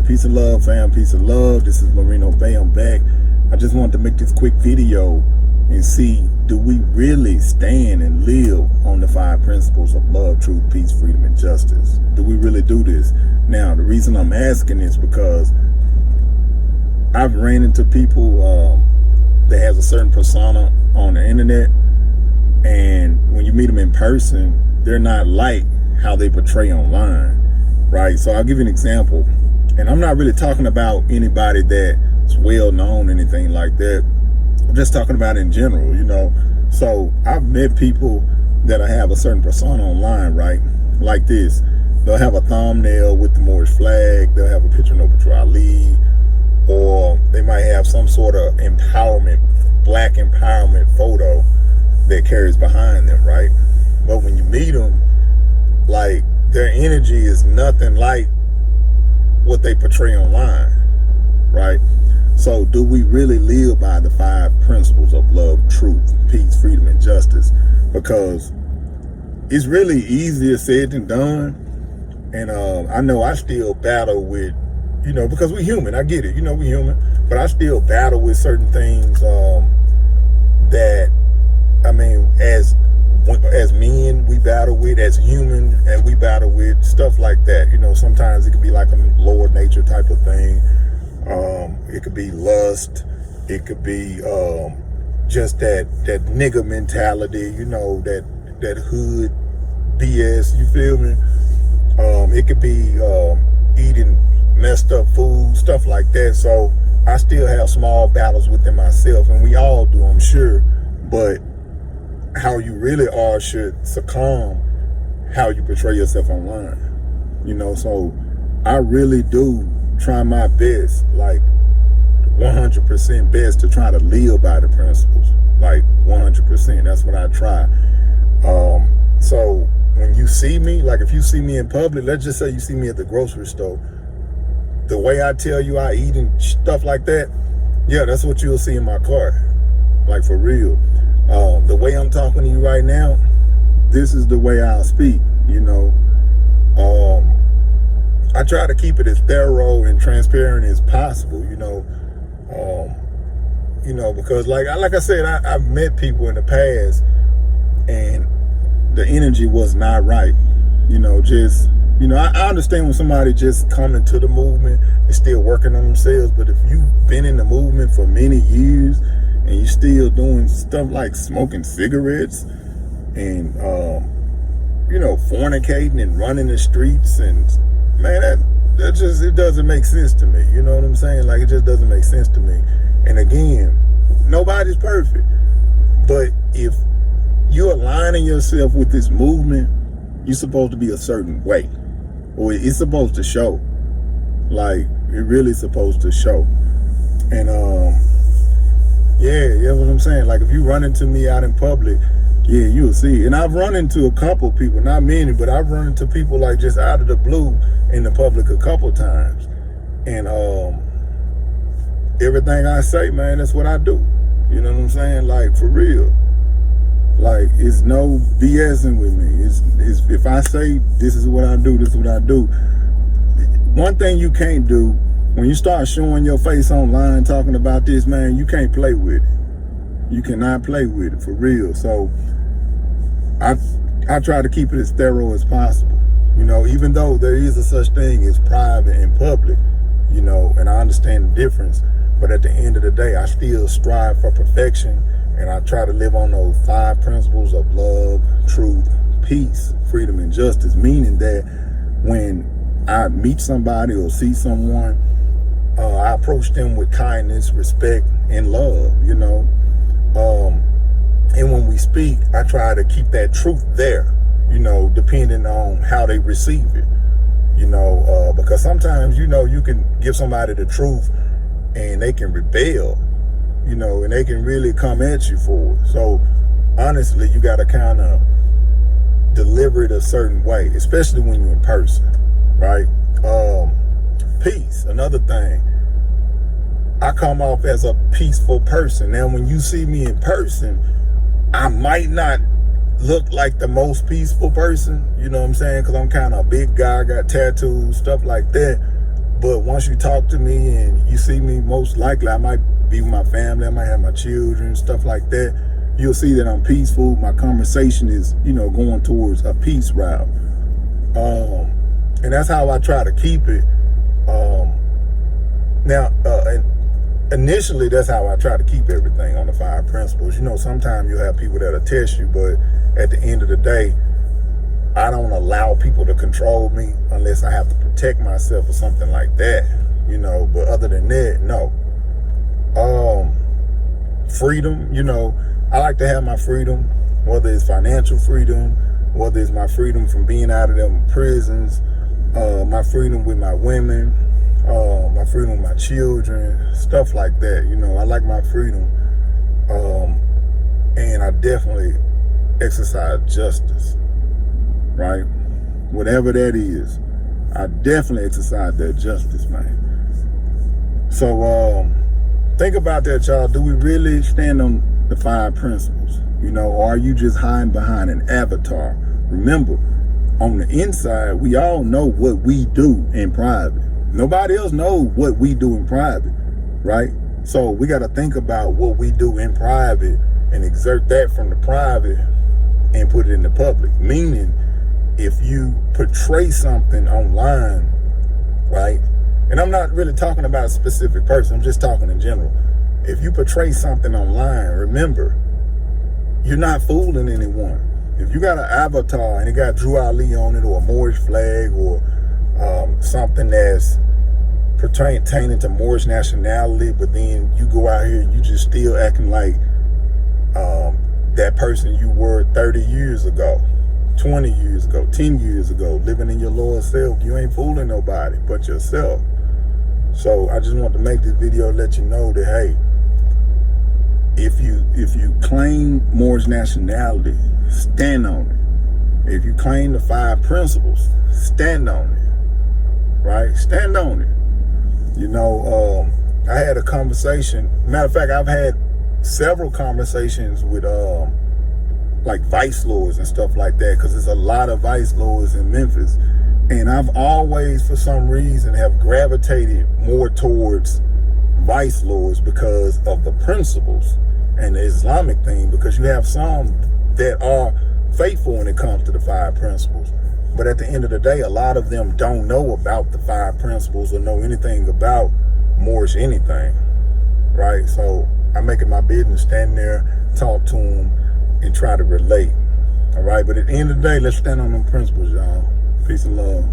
Peace and love, fam. Peace and love. This is Moreno Bey. I'm back. I just wanted to make this quick video and see, do we really stand and live on the 5 principles of love, truth, peace, freedom, and justice? Do we really do this? Now, the reason I'm asking is because I've ran into people that has a certain persona on the internet, and when you meet them in person, they're not like how they portray online, right? So I'll give you an example, and I'm not really talking about anybody that's well known, anything like that. I'm just talking about in general, you know. So I've met people that have a certain persona online, right? Like this. They'll have a thumbnail with the Moorish flag. They'll have a picture of Noble Ali, or they might have some sort of empowerment, black empowerment photo that carries behind them, right? But when you meet them, like, their energy is nothing like what they portray online, right? So do we really live by the 5 principles of love, truth, peace, freedom, and justice? Because it's really easier said than done. And I know I still battle with, you know, because we're human. I get it, you know, we're human. But I still battle with certain things that, I mean, as men, we battle with, as human, and we battle with stuff like that. You know, sometimes it could be like a lower nature type of thing. It could be lust. It could be just that nigga mentality, you know, that hood BS, you feel me? It could be eating messed up food, stuff like that. So I still have small battles within myself, and we all do, I'm sure. But how you really are should succumb how you portray yourself online, you know. So I really do try my best, like 100% best, to try to live by the principles, like 100%. That's what I try. So when you see me, like if you see me in public, let's just say you see me at the grocery store, the way I tell you I eat and stuff like that, yeah, that's what you'll see in my car, like for real. The way I'm talking to you right now, this is the way I'll speak, you know. I try to keep it as thorough and transparent as possible, you know. Because like I said, I've met people in the past and the energy was not right, you know. Just, you know, I understand when somebody just coming to the movement and still working on themselves, but if you've been in the movement for many years and you still doing stuff like smoking cigarettes and, you know, fornicating and running the streets, and man, that just, it doesn't make sense to me. You know what I'm saying? Like, it just doesn't make sense to me. And again, nobody's perfect. But if you're aligning yourself with this movement, you're supposed to be a certain way. Or it's supposed to show. Like, it really supposed to show. And, yeah, what I'm saying. Like, if you run into me out in public, yeah, you'll see. And I've run into a couple people, not many, but I've run into people like just out of the blue in the public a couple times. And everything I say, man, that's what I do. You know what I'm saying? Like, for real. Like, it's no BSing with me. It's if I say this is what I do, this is what I do. One thing you can't do, when you start showing your face online talking about this, man, you can't play with it. You cannot play with it, for real. So I try to keep it as thorough as possible, you know, even though there is a such thing as private and public, you know, and I understand the difference. But at the end of the day, I still strive for perfection, and I try to live on those 5 principles of love, truth, peace, freedom, and justice, meaning that when I meet somebody or see someone, I approach them with kindness, respect, and love, you know. And when we speak, I try to keep that truth there, you know, depending on how they receive it, you know, because sometimes, you know, you can give somebody the truth and they can rebel, you know, and they can really come at you for it. So honestly, you got to kind of deliver it a certain way, especially when you're in person, right? Peace, another thing. I come off as a peaceful person. Now, when you see me in person, I might not look like the most peaceful person, you know what I'm saying? Because I'm kind of a big guy, got tattoos, stuff like that. But once you talk to me and you see me, most likely I might be with my family, I might have my children, stuff like that. You'll see that I'm peaceful. My conversation is, going towards a peace route. And that's how I try to keep it. And initially, that's how I try to keep everything on the 5 principles. Sometimes you'll have people that'll test you, but at the end of the day, I don't allow people to control me unless I have to protect myself or something like that, but other than that, no. Freedom, I like to have my freedom, whether it's financial freedom, whether it's my freedom from being out of them prisons, my freedom with my women, my freedom with my children, stuff like that. I like my freedom. And I definitely exercise justice, right? Whatever that is, I definitely exercise that justice, man. So think about that, y'all. Do we really stand on the 5 principles? Or are you just hiding behind an avatar? Remember, on the inside, we all know what we do in private. Nobody else knows what we do in private, right? So we got to think about what we do in private and exert that from the private and put it in the public. Meaning, if you portray something online, right? And I'm not really talking about a specific person. I'm just talking in general. If you portray something online, remember, you're not fooling anyone. If you got an avatar and it got Drew Ali on it, or a Moorish flag, or something that's pertaining to Moorish nationality, but then you go out here and you just still acting like that person you were 30 years ago, 20 years ago, 10 years ago, living in your lower self, you ain't fooling nobody but yourself. So I just want to make this video to let you know that, hey, if you claim Moorish nationality, stand on it. If you claim the 5 principles, stand on it, right? Stand on it. I had a conversation. Matter of fact, I've had several conversations with like vice lords and stuff like that, because there's a lot of vice lords in Memphis. And I've always, for some reason, have gravitated more towards vice lords because of the principles and the Islamic thing, because you have some that are faithful when it comes to the 5 principles. But at the end of the day, a lot of them don't know about the 5 principles or know anything about Moorish anything, right? So I make it my business, stand there, talk to them, and try to relate, all right? But at the end of the day, let's stand on them principles, y'all. Peace and love.